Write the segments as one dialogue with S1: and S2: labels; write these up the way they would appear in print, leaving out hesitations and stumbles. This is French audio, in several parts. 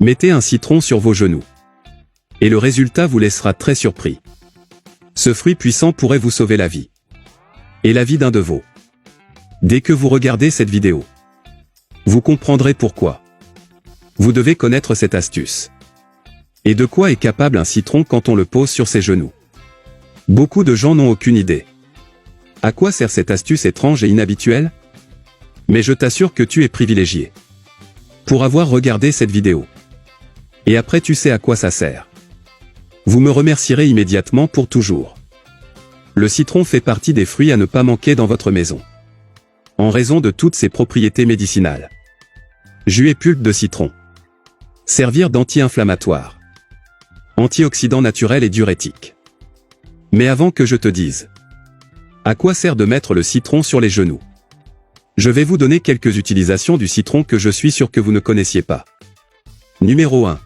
S1: Mettez un citron sur vos genoux. Et le résultat vous laissera très surpris. Ce fruit puissant pourrait vous sauver la vie. Et la vie d'un de vos. Dès que vous regardez cette vidéo, vous comprendrez pourquoi. Vous devez connaître cette astuce. Et de quoi est capable un citron quand on le pose sur ses genoux? Beaucoup de gens n'ont aucune idée. À quoi sert cette astuce étrange et inhabituelle? Mais je t'assure que tu es privilégié pour avoir regardé cette vidéo. Et après tu sais à quoi ça sert. Vous me remercierez immédiatement pour toujours. Le citron fait partie des fruits à ne pas manquer dans votre maison. En raison de toutes ses propriétés médicinales. Jus et pulpe de citron. Servir d'anti-inflammatoire. Antioxydant naturel et diurétique. Mais avant que je te dise à quoi sert de mettre le citron sur les genoux, je vais vous donner quelques utilisations du citron que je suis sûr que vous ne connaissiez pas. Numéro 1.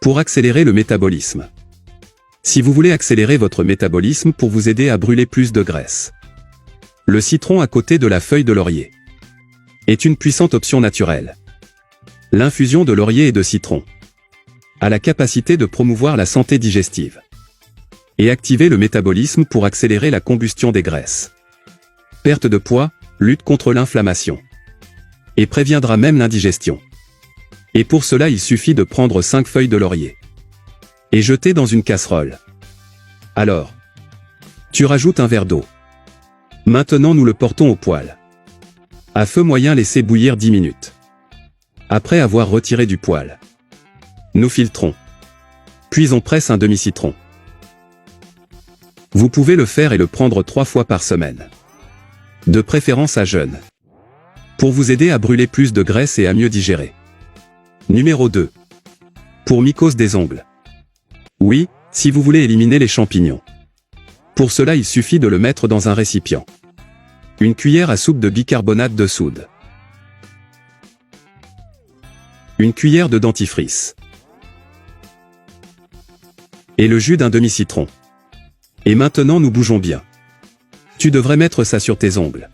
S1: Pour accélérer le métabolisme. Si vous voulez accélérer votre métabolisme pour vous aider à brûler plus de graisse, le citron à côté de la feuille de laurier est une puissante option naturelle. L'infusion de laurier et de citron a la capacité de promouvoir la santé digestive et activer le métabolisme pour accélérer la combustion des graisses. Perte de poids, lutte contre l'inflammation et préviendra même l'indigestion. Et pour cela il suffit de prendre 5 feuilles de laurier et jeter dans une casserole. Alors, tu rajoutes un verre d'eau. Maintenant nous le portons au poêle. À feu moyen laissez bouillir 10 minutes. Après avoir retiré du poêle, nous filtrons. Puis on presse un demi-citron. Vous pouvez le faire et le prendre 3 fois par semaine. De préférence à jeûne. Pour vous aider à brûler plus de graisse et à mieux digérer. Numéro 2. Pour mycose des ongles. Oui, si vous voulez éliminer les champignons. Pour cela il suffit de le mettre dans un récipient. Une cuillère à soupe de bicarbonate de soude. Une cuillère de dentifrice. Et le jus d'un demi-citron. Et maintenant nous bougeons bien. Tu devrais mettre ça sur tes ongles.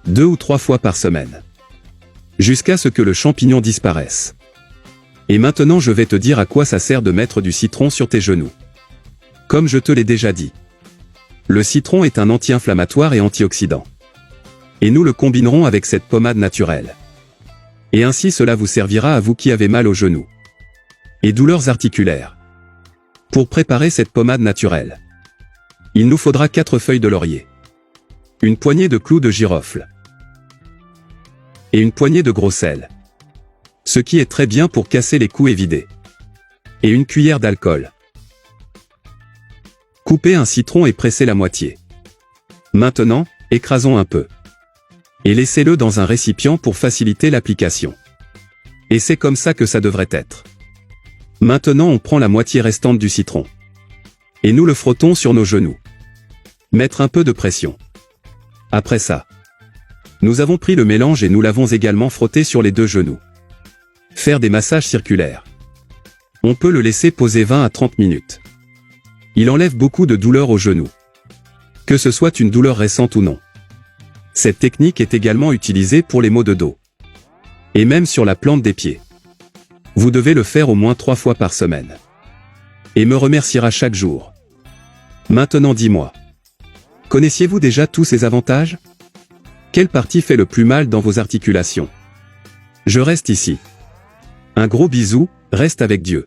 S1: 2 ou 3 fois par semaine. Jusqu'à ce que le champignon disparaisse. Et maintenant je vais te dire à quoi ça sert de mettre du citron sur tes genoux. Comme je te l'ai déjà dit. Le citron est un anti-inflammatoire et antioxydant. Et nous le combinerons avec cette pommade naturelle. Et ainsi cela vous servira à vous qui avez mal aux genoux. Et douleurs articulaires. Pour préparer cette pommade naturelle, il nous faudra 4 feuilles de laurier. Une poignée de clous de girofle. Et une poignée de gros sel. Ce qui est très bien pour casser les coups et vider. Et une cuillère d'alcool. Coupez un citron et pressez la moitié. Maintenant, écrasons un peu. Et laissez-le dans un récipient pour faciliter l'application. Et c'est comme ça que ça devrait être. Maintenant on prend la moitié restante du citron. Et nous le frottons sur nos genoux. Mettre un peu de pression. Après ça, nous avons pris le mélange et nous l'avons également frotté sur les 2 genoux. Faire des massages circulaires. On peut le laisser poser 20 à 30 minutes. Il enlève beaucoup de douleurs aux genoux. Que ce soit une douleur récente ou non. Cette technique est également utilisée pour les maux de dos. Et même sur la plante des pieds. Vous devez le faire au moins 3 fois par semaine. Et me remerciera chaque jour. Maintenant dis-moi. Connaissiez-vous déjà tous ces avantages? Quelle partie fait le plus mal dans vos articulations? Je reste ici. Un gros bisou, reste avec Dieu.